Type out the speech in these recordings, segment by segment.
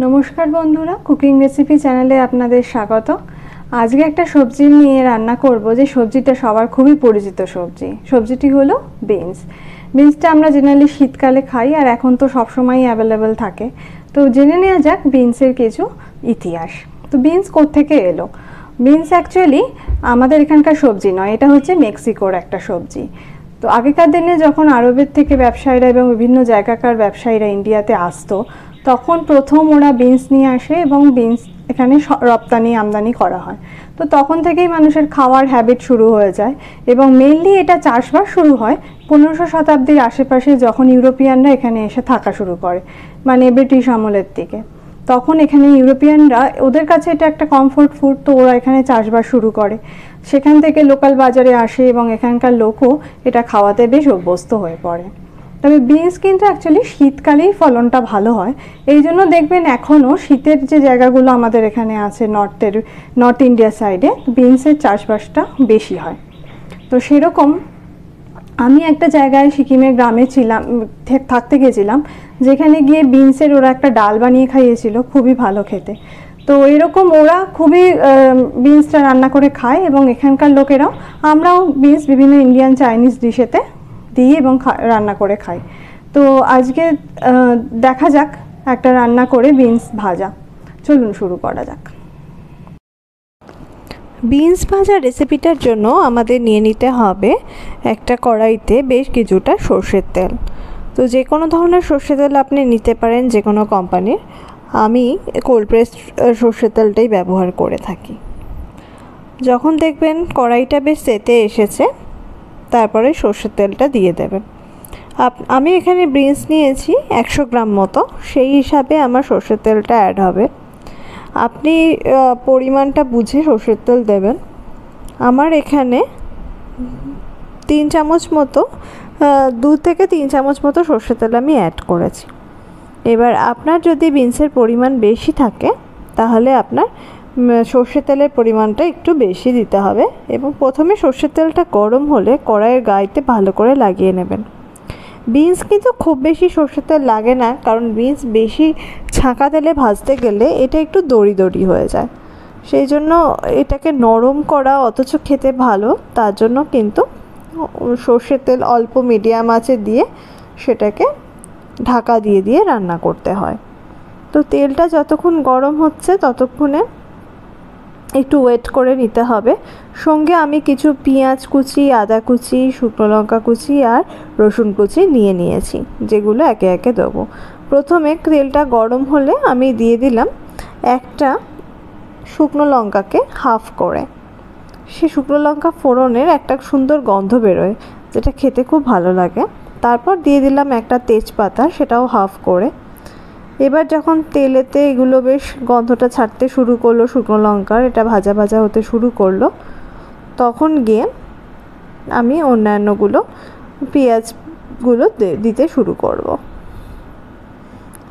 নমস্কার বন্ধুরা, cooking recipe চ্যানেলে আপনাদের স্বাগত। আজকে একটা সবজি নিয়ে রান্না করব, যে সবজিটা সবার খুবই পরিচিত সবজিটি হলো বিনস। বিনসটা আমরা জেনারেলি শীতকালে খাই, আর এখন তো সবসময়ই অ্যাভেলেবেল থাকে। তো জেনে নেওয়া যাক বিনসের কিছু ইতিহাস। তো বিনস কোত্থেকে এলো? বিনস অ্যাকচুয়ালি আমাদের এখানকার সবজি নয়, এটা হচ্ছে মেক্সিকোর একটা সবজি। তো আগেকার দিনে যখন আরবের থেকে ব্যবসায়ীরা এবং বিভিন্ন জায়গাকার ব্যবসায়ীরা ইন্ডিয়াতে আসতো, তখন প্রথম ওরা বিনস নিয়ে আসে এবং বিনস এখানে রপ্তানি আমদানি করা হয়। তো তখন থেকেই মানুষের খাওয়ার হ্যাবিট শুরু হয়ে যায়, এবং মেইনলি এটা চাষবাস শুরু হয় 1500 শতাব্দীর আশেপাশে, যখন ইউরোপিয়ানরা এখানে এসে থাকা শুরু করে, মানে ব্রিটিশ আমলের দিকে। তখন এখানে ইউরোপিয়ানরা, ওদের কাছে এটা একটা কমফোর্ট ফুড, তো ওরা এখানে চাষবাস শুরু করে। সেখান থেকে লোকাল বাজারে আসে এবং এখানকার লোকও এটা খাওয়াতে বেশ অভ্যস্ত হয়ে পড়ে। তবে বিনস কিন্তু অ্যাকচুয়ালি শীতকালেই ফলনটা ভালো হয়। এই জন্য দেখবেন এখনও শীতের যে জায়গাগুলো আমাদের এখানে আছে, নর্থ ইন্ডিয়া সাইডে বিনসের চাষবাসটা বেশি হয়। তো সেরকম আমি একটা জায়গায় সিকিমের গ্রামে থাকতে গেছিলাম, যেখানে গিয়ে বিনসের ওরা একটা ডাল বানিয়ে খাইয়েছিল, খুবই ভালো খেতে। তো এরকম ওরা খুবই বিনসটা রান্না করে খায়, এবং এখানকার লোকেরাও, আমরাও বিনস বিভিন্ন ইন্ডিয়ান চাইনিজ ডিশেতে দিই এবং রান্না করে খাই। তো আজকে দেখা যাক একটা রান্না করে বিনস ভাজা। চলুন শুরু করা যাক। বিনস ভাজা রেসিপিটার জন্য আমাদের নিয়ে নিতে হবে একটা কড়াইতে বেশ কিছুটা সর্ষের তেল। তো যে কোনো ধরনের সর্ষের তেল আপনি নিতে পারেন, যে কোনো কোম্পানির। আমি কোল্ড প্রেস সর্ষের তেলটাই ব্যবহার করে থাকি। যখন দেখবেন কড়াইটা বেশ তেতে এসেছে, তারপরে সর্ষের তেলটা দিয়ে দেবেন। আমি এখানে বিনস নিয়েছি 100 গ্রাম মতো, সেই হিসাবে আমার সর্ষের তেলটা অ্যাড হবে। আপনি পরিমাণটা বুঝে সর্ষের তেল দেবেন। আমার এখানে 3 চামচ মতো, 2 থেকে 3 চামচ মতো সর্ষের তেল আমি অ্যাড করেছি। এবার আপনার যদি বিনসের পরিমাণ বেশি থাকে, তাহলে আপনার সর্ষের তেলের পরিমাণটা একটু বেশি দিতে হবে। এবং প্রথমে সর্ষের তেলটা গরম হলে কড়াইয়ের গায়েতে ভালো করে লাগিয়ে নেবেন। বিনস কিন্তু খুব বেশি সর্ষের তেল লাগে না, কারণ বিনস বেশি ছাঁকা তেলে ভাজতে গেলে এটা একটু দড়ি দড়ি হয়ে যায়। সেই জন্য এটাকে নরম করা অথচ খেতে ভালো, তার জন্য কিন্তু সর্ষের তেল অল্প মিডিয়াম আঁচে দিয়ে সেটাকে ঢাকা দিয়ে দিয়ে রান্না করতে হয়। তো তেলটা যতক্ষণ গরম হচ্ছে ততক্ষণে একটু ওয়েট করে নিতে হবে। সঙ্গে আমি কিছু পেঁয়াজ কুচি, আদা কুচি, শুকনো লঙ্কা কুচি আর রসুন কুচি নিয়েছি, যেগুলো একে একে দেবো। প্রথমে তেলটা গরম হলে আমি দিয়ে দিলাম একটা শুকনো লঙ্কাকে হাফ করে। সে শুকনো লঙ্কা ফোড়নের একটা সুন্দর গন্ধ বেরোয়, যেটা খেতে খুব ভালো লাগে। তারপর দিয়ে দিলাম একটা তেজপাতা, সেটাও হাফ করে। এবার যখন তেলেতে এগুলো বেশ গন্ধটা ছাড়তে শুরু করলো, শুকনো লঙ্কার এটা ভাজা ভাজা হতে শুরু করলো, তখন গিয়ে আমি অন্যান্যগুলো পেঁয়াজগুলো দিতে শুরু করব।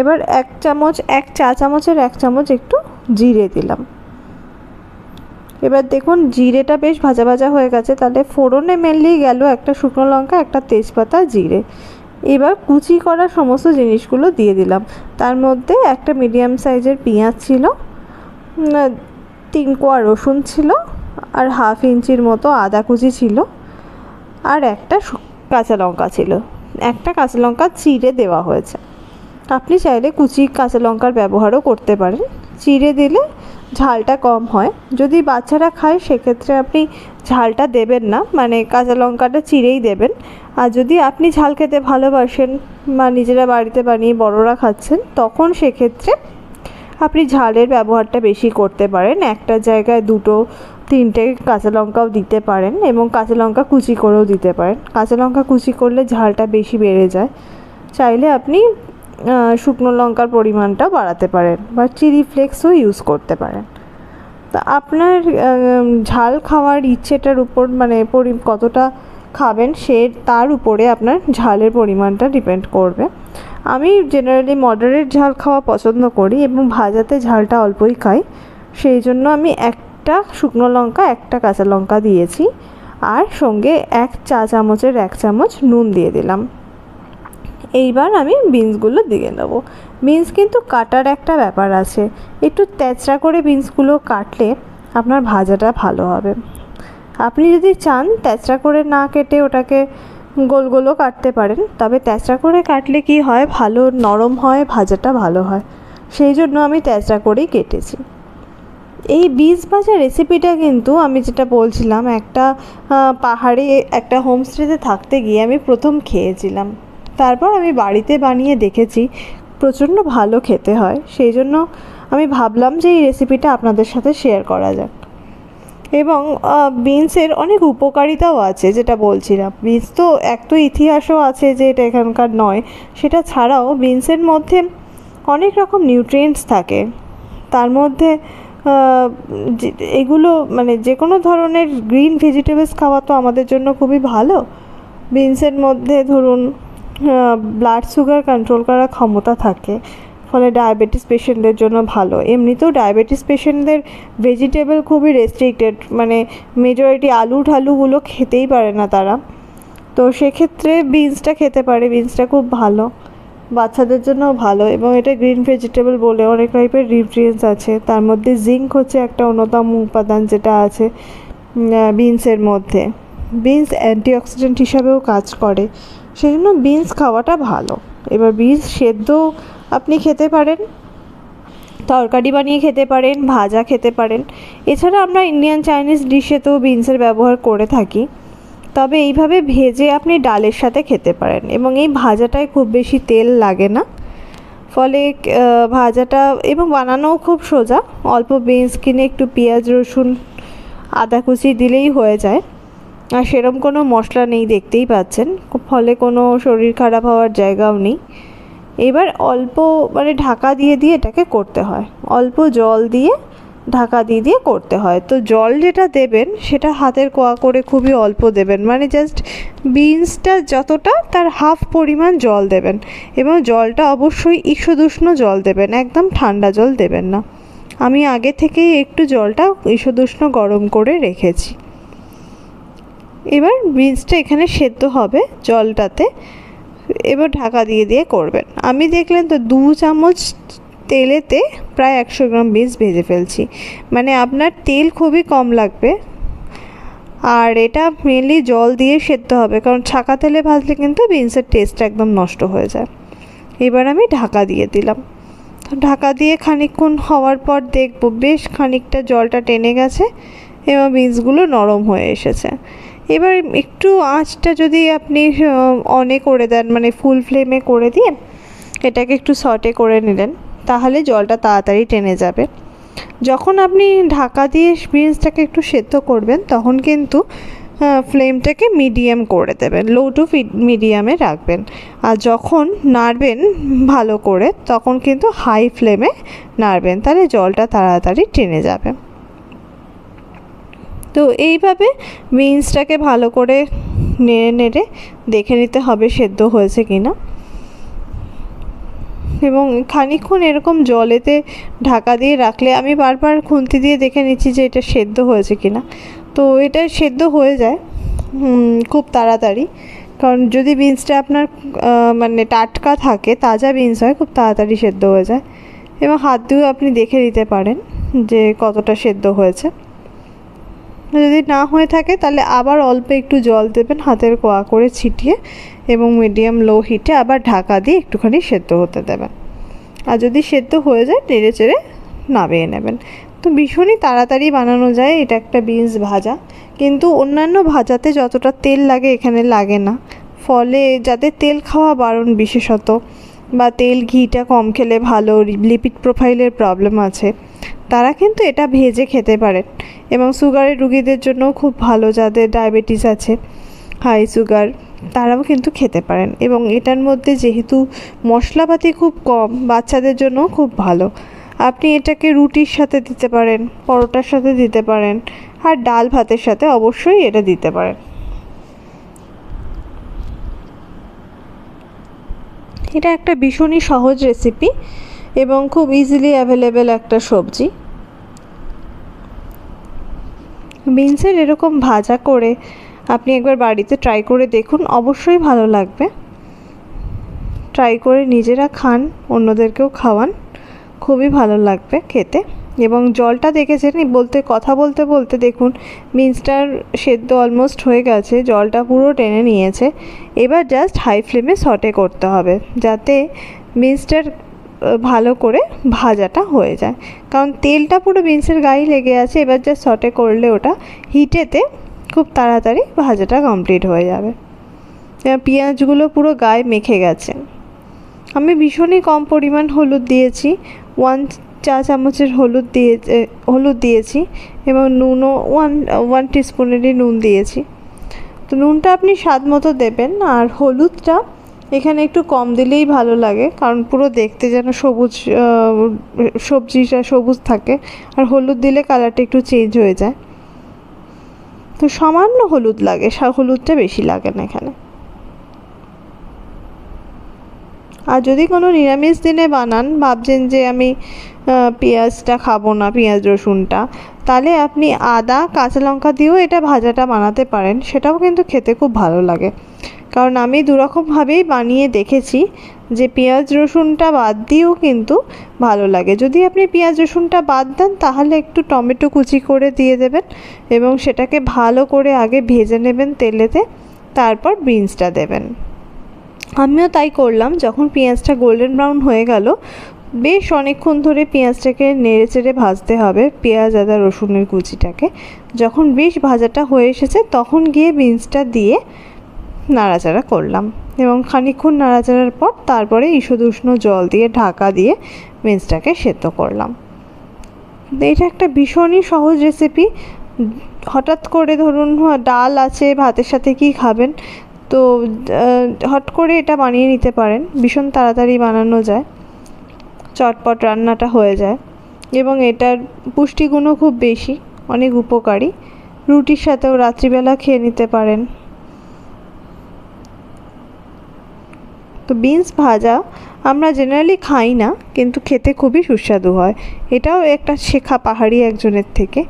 এবার এক চা চামচের 1 চামচ একটু জিরে দিলাম। এবার দেখুন জিরেটা বেশ ভাজা ভাজা হয়ে গেছে, তাহলে ফোড়নে মেনলি গেল একটা শুকনো লঙ্কা, একটা তেজপাতা, জিরে। এবার কুচি করা সমস্ত জিনিসগুলো দিয়ে দিলাম। তার মধ্যে একটা মিডিয়াম সাইজের পেঁয়াজ ছিল, 3 কোয়া রসুন ছিল, আর হাফ ইঞ্চির মতো আদা কুচি ছিল, আর একটা কাঁচা লঙ্কা ছিল। একটা কাঁচা লঙ্কা চিড়ে দেওয়া হয়েছে। আপনি চাইলে কুচি কাঁচা লঙ্কার ব্যবহারও করতে পারেন। চিড়ে দিলে ঝালটা কম হয়। যদি বাচ্চারা খায় সেক্ষেত্রে আপনি ঝালটা দেবেন না, মানে কাঁচা লঙ্কাটা চিড়েই দেবেন। আর যদি আপনি ঝাল খেতে ভালোবাসেন বা নিজেরা বাড়িতে বানিয়ে বড়রা খাচ্ছেন, তখন সেক্ষেত্রে আপনি ঝালের ব্যবহারটা বেশি করতে পারেন। একটা জায়গায় 2-3টে কাঁচা লঙ্কাও দিতে পারেন, এবং কাঁচা লঙ্কা কুচি করেও দিতে পারেন। কাঁচা লঙ্কা কুচি করলে ঝালটা বেশি বেড়ে যায়। চাইলে আপনি শুকনো লঙ্কার পরিমাণটা বাড়াতে পারেন, বা চিলি ফ্লেক্সও ইউজ করতে পারেন। তা আপনার ঝাল খাওয়ার ইচ্ছেটার উপর, মানে কতটা খাবেন তার উপরে আপনার ঝালের পরিমাণটা ডিপেন্ড করবে। আমি জেনারেলি মডারেট ঝাল খাওয়া পছন্দ করি, এবং ভাজাতে ঝালটা অল্পই খাই। সেই জন্য আমি একটা শুকনো লঙ্কা, একটা কাঁচা লঙ্কা দিয়েছি, আর সঙ্গে 1 চা চামচের 1 চামচ নুন দিয়ে দিলাম। এইবার আমি বিনসগুলো দিয়ে নেব। বিনস কিন্তু কাটার একটা ব্যাপার আছে, একটু তেচড়া করে বিনসগুলো কাটলে আপনার ভাজাটা ভালো হবে। আপনি যদি চান তেচড়া করে না কেটে ওটাকে গোল গোলও কাটতে পারেন, তবে তেচড়া করে কাটলে কি হয়, ভালো নরম হয়, ভাজাটা ভালো হয়, সেই জন্য আমি তেচড়া করেই কেটেছি। এই বিনস ভাজা রেসিপিটা কিন্তু আমি যেটা বলছিলাম, একটা পাহাড়ে একটা হোমস্টেতে থাকতে গিয়ে আমি প্রথম খেয়েছিলাম। তারপর আমি বাড়িতে বানিয়ে দেখেছি, প্রচণ্ড ভালো খেতে হয়। সেই জন্য আমি ভাবলাম যে এই রেসিপিটা আপনাদের সাথে শেয়ার করা যাক। এবং বিনসের অনেক উপকারিতাও আছে, যেটা বলছিলাম। বিনস তো এক তো ইতিহাসও আছে যে এটা এখানকার নয়, সেটা ছাড়াও বিনসের মধ্যে অনেক রকম নিউট্রিয়েন্টস থাকে। তার মধ্যে এগুলো মানে যে কোনো ধরনের গ্রিন ভেজিটেবলস খাওয়া তো আমাদের জন্য খুবই ভালো। বিনসের মধ্যে ধরুন ব্লাড সুগার কন্ট্রোল করার ক্ষমতা থাকে, ফলে ডায়াবেটিস পেশেন্টদের জন্য ভালো। এমনিতেও ডায়াবেটিস পেশেন্টদের ভেজিটেবল খুবই রেস্ট্রিক্টেড, মানে মেজরিটি আলু ঠালুগুলো খেতেই পারে না তারা। তো সেক্ষেত্রে বিনসটা খেতে পারে, বিনসটা খুব ভালো, বাচ্চাদের জন্য ভালো। এবং এটা গ্রিন ভেজিটেবল বলে অনেক টাইপের নিউট্রিয়েন্টস আছে। তার মধ্যে জিঙ্ক হচ্ছে একটা অন্যতম উপাদান যেটা আছে বিনসের মধ্যে। বিনস অ্যান্টিঅক্সিডেন্ট হিসাবেও কাজ করে, সেই জন্য বিনস খাওয়াটা ভালো। এবার বিনস সেদ্ধ আপনি খেতে পারেন, তরকারি বানিয়ে খেতে পারেন, ভাজা খেতে পারেন। এছাড়া আমরা ইন্ডিয়ান চাইনিজ ডিশেতেও বিনসের ব্যবহার করে থাকি, তবে এইভাবে ভেজে আপনি ডালের সাথে খেতে পারেন। এবং এই ভাজাটায় খুব বেশি তেল লাগে না, ফলে ভাজাটা এবং বানানোও খুব সোজা। অল্প বিনস কিনে একটু পেঁয়াজ রসুন আদা কুচি দিলেই হয়ে যায়, আর সেরকম কোনো মশলা নেই, দেখতেই পাচ্ছেন, ফলে কোনো শরীর খারাপ হওয়ার জায়গাও নেই। এবার অল্প মানে ঢাকা দিয়ে দিয়ে এটাকে করতে হয়, অল্প জল দিয়ে ঢাকা দিয়ে দিয়ে করতে হয়। তো জল যেটা দেবেন সেটা হাতের কোয়া করে খুবই অল্প দেবেন, মানে জাস্ট বিনসটা যতটা তার হাফ পরিমাণ জল দেবেন। এবং জলটা অবশ্যই ঈষদুষ্ণ জল দেবেন, একদম ঠান্ডা জল দেবেন না। আমি আগে থেকেই একটু জলটা ঈষদুষ্ণ গরম করে রেখেছি। এবার বিনসটা এখানে সেদ্ধ হবে জলটাতে, এবার ঢাকা দিয়ে দিয়ে করবেন। আমি দেখলেন তো 2 চামচ তেলেতে প্রায় 100 গ্রাম বিনস ভেজে ফেলছি, মানে আপনার তেল খুবই কম লাগবে। আর এটা মেনলি জল দিয়ে সেদ্ধ হবে, কারণ ছাকা তেলে ভাজলে কিন্তু বিনসের টেস্টটা একদম নষ্ট হয়ে যায়। এবার আমি ঢাকা দিয়ে দিলাম। ঢাকা দিয়ে খানিকক্ষণ হওয়ার পর দেখব বেশ খানিকটা জলটা টেনে গেছে এবং বিনসগুলো নরম হয়ে এসেছে। এবার একটু আঁচটা যদি আপনি অনে করে দেন, মানে ফুল ফ্লেমে করে দিয়ে এটাকে একটু সটে করে নিলেন, তাহলে জলটা তাড়াতাড়ি টেনে যাবে। যখন আপনি ঢাকা দিয়ে বিনসটাকে একটু সেদ্ধ করবেন, তখন কিন্তু ফ্লেমটাকে মিডিয়াম করে দেবেন, লো টু মিডিয়ামে রাখবেন। আর যখন নাড়বেন ভালো করে, তখন কিন্তু হাই ফ্লেমে নাড়বেন, তাহলে জলটা তাড়াতাড়ি টেনে যাবে। তো এইভাবে বিনসটাকে ভালো করে নেড়ে নেড়ে দেখে নিতে হবে সেদ্ধ হয়েছে কিনা। এবং খানিকক্ষণ এরকম জলেতে ঢাকা দিয়ে রাখলে আমি বারবার খুন্তি দিয়ে দেখে নিচ্ছি যে এটা সেদ্ধ হয়েছে কিনা। তো এটা সেদ্ধ হয়ে যায় খুব তাড়াতাড়ি, কারণ যদি বিনসটা আপনার মানে টাটকা থাকে, তাজা বিনস হয়, খুব তাড়াতাড়ি সেদ্ধ হয়ে যায়। এবং হাত দিয়েও আপনি দেখে নিতে পারেন যে কতটা সেদ্ধ হয়েছে। যদি না হয়ে থাকে তাহলে আবার অল্প একটু জল দেবেন হাতের কোয়া করে ছিটিয়ে, এবং মিডিয়াম লো হিটে আবার ঢাকা দিয়ে একটুখানি সেদ্ধ হতে দেবেন। আর যদি সেদ্ধ হয়ে যায় নেড়ে চেড়ে নামিয়ে নেবেন। তো ভীষণই তাড়াতাড়ি বানানো যায় এটা একটা বিনস ভাজা, কিন্তু অন্যান্য ভাজাতে যতটা তেল লাগে এখানে লাগে না। ফলে যাদের তেল খাওয়া বারণ বিশেষত, বা তেল ঘিটা কম খেলে ভালো, লিপিড প্রোফাইলের প্রবলেম আছে, তারা কিন্তু এটা ভেজে খেতে পারেন। এবং সুগারের রুগীদের জন্যও খুব ভালো, যাদের ডায়াবেটিস আছে হাই সুগার, তারাও কিন্তু খেতে পারেন। এবং এটার মধ্যে যেহেতু মশলাপাতি খুব কম, বাচ্চাদের জন্যও খুব ভালো। আপনি এটাকে রুটির সাথে দিতে পারেন, পরোটার সাথে দিতে পারেন, আর ডাল ভাতের সাথে অবশ্যই এটা দিতে পারেন। এটা একটা ভীষণই সহজ রেসিপি এবং খুব ইজিলি অ্যাভেলেবেল একটা সবজি। বিনসের এরকম ভাজা করে আপনি একবার বাড়িতে ট্রাই করে দেখুন, অবশ্যই ভালো লাগবে। ট্রাই করে নিজেরা খান, অন্যদেরকেও খাওয়ান, খুবই ভালো লাগবে খেতে। এবং জলটা দেখেছেন কথা বলতে বলতে দেখুন বিনসটার সেদ্ধ অলমোস্ট হয়ে গেছে, জলটা পুরো টেনে নিয়েছে। এবার জাস্ট হাই ফ্লেমে সটে করতে হবে যাতে বিনসটার ভালো করে ভাজাটা হয়ে যায়, কারণ তেলটা পুরো বিনসের গায়ে লেগে আছে। এবার জাস্ট সটে করলে ওটা হিটেতে খুব তাড়াতাড়ি ভাজাটা কমপ্লিট হয়ে যাবে। পেঁয়াজগুলো পুরো গায়ে মেখে গেছে। আমি ভীষণই কম পরিমাণ হলুদ দিয়েছি, 1 চা চামচের হলুদ দিয়েছি এবং নুনও 1 টিস্পুনেরই নুন দিয়েছি। তো নুনটা আপনি স্বাদ মতো দেবেন, আর হলুদটা এখানে একটু কম দিলেই ভালো লাগে, কারণ পুরো দেখতে যেন সবজিটা সবুজ থাকে, আর হলুদ দিলে কালারটা একটু চেঞ্জ হয়ে যায়। তো সামান্য হলুদ লাগে, হলুদটা বেশি লাগে না এখানে। আর যদি কোনো নিরামিষ দিনে বানান, ভাবছেন যে আমি পেঁয়াজটা খাবো না, পেঁয়াজ রসুনটা, তাহলে আপনি আদা কাঁচা লঙ্কা দিয়েও এটা ভাজাটা বানাতে পারেন, সেটাও কিন্তু খেতে খুব ভালো লাগে। কারণ আমি দুরকমভাবেই বানিয়ে দেখেছি যে পেঁয়াজ রসুনটা বাদ দিয়েও কিন্তু ভালো লাগে। যদি আপনি পেঁয়াজ রসুনটা বাদ দেন তাহলে একটু টমেটো কুচি করে দিয়ে দেবেন এবং সেটাকে ভালো করে আগে ভেজে নেবেন তেলেতে, তারপর বিনসটা দেবেন। আমিও তাই করলাম। যখন পেঁয়াজটা গোল্ডেন ব্রাউন হয়ে গেল, বেশ অনেকক্ষণ ধরে পেঁয়াজটাকে নেড়ে চেড়ে ভাজতে হবে, পেঁয়াজ আদা রসুনের কুচিটাকে। যখন বেশ ভাজাটা হয়ে এসেছে তখন গিয়ে বিনসটা দিয়ে নাড়াচাড়া করলাম এবং খানিকক্ষণ নাড়াচাড়ার পর তারপরে ঈষদ উষ্ণ জল দিয়ে ঢাকা দিয়ে বিনসটাকে সেদ্ধ করলাম। এটা একটা ভীষণই সহজ রেসিপি। হঠাৎ করে ধরুন ডাল আছে, ভাতের সাথে কি খাবেন, তো হট করে এটা বানিয়ে নিতে পারেন, ভীষণ তাড়াতাড়ি বানানো যায়, চটপট রান্নাটা হয়ে যায় এবং এটার পুষ্টিগুণও খুব বেশি, অনেক উপকারী। রুটির সাথেও রাত্রিবেলা খেয়ে নিতে পারেন। তো বিনস ভাজা আমরা জেনারেলি খাই না, কিন্তু খেতে খুবই সুস্বাদু হয়। এটাও একটা শেখা পাহাড়ি একজনের থেকে।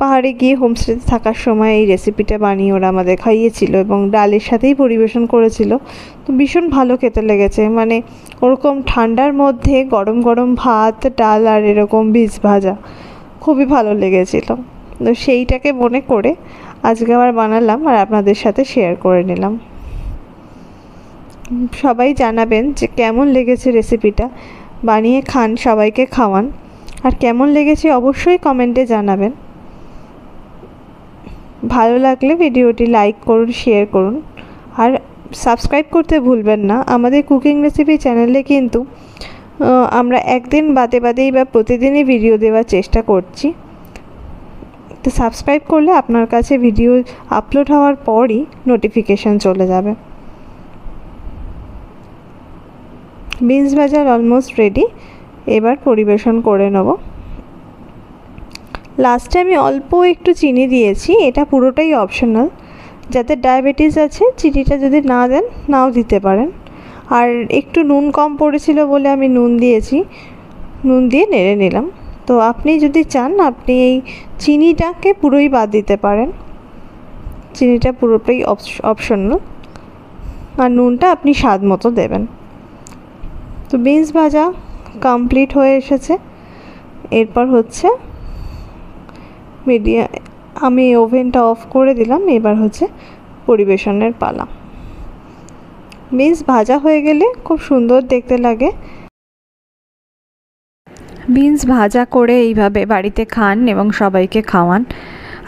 পাহাড়ে গিয়ে হোমস্টেতে থাকার সময় এই রেসিপিটা বানিয়ে ওরা আমাদের খাইয়েছিল এবং ডালের সাথেই পরিবেশন করেছিল। তো ভীষণ ভালো খেতে লেগেছে, মানে ওরকম ঠান্ডার মধ্যে গরম গরম ভাত, ডাল আর এরকম বিনস ভাজা খুবই ভালো লেগেছিল। তো সেইটাকে মনে করে আজকে আবার বানালাম আর আপনাদের সাথে শেয়ার করে নিলাম। সবাই জানাবেন যে কেমন লেগেছে রেসিপিটা, বানিয়ে খান, সবাইকে খাওয়ান, আর কেমন লেগেছে অবশ্যই কমেন্টে জানাবেন। ভালো লাগলে ভিডিওটি লাইক করুন, শেয়ার করুন, আর সাবস্ক্রাইব করতে ভুলবেন না। আমাদের কুকিং রেসিপি চ্যানেলে কিন্তু আমরা একদিন বাদেই বা প্রতিদিনই ভিডিও দেওয়ার চেষ্টা করছি। তো সাবস্ক্রাইব করলে আপনার কাছে ভিডিও আপলোড হওয়ার পরই নোটিফিকেশান চলে যাবে। বিনস ভাজা অলমোস্ট রেডি, এবার পরিবেশন করে নেব। লাস্টে আমি অল্প একটু চিনি দিয়েছি, এটা পুরোটাই অপশনাল। যাদের ডায়াবেটিস আছে চিনিটা যদি না দেন নাও দিতে পারেন। আর একটু নুন কম পড়েছিল বলে আমি নুন দিয়েছি, নুন দিয়ে নেড়ে নিলাম। তো আপনি যদি চান আপনি এই চিনিটাকে পুরোই বাদ দিতে পারেন, চিনিটা পুরোটাই অপশনাল, আর নুনটা আপনি স্বাদ মতো দেবেন। তো বিনস ভাজা কমপ্লিট হয়ে এসেছে। এরপর হচ্ছে আমি ওভেনটা অফ করে দিলাম, এবার হচ্ছে পরিবেশনের পালা। বিনস ভাজা হয়ে গেলে খুব সুন্দর দেখতে লাগে। বিনস ভাজা করে এইভাবে বাড়িতে খান এবং সবাইকে খাওয়ান।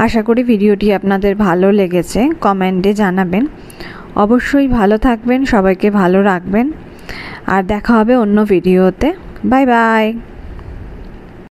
আশা করি ভিডিওটি আপনাদের ভালো লেগেছে, কমেন্টে জানাবেন। অবশ্যই ভালো থাকবেন, সবাইকে ভালো রাখবেন, আর দেখা হবে অন্য ভিডিওতে। Bye bye.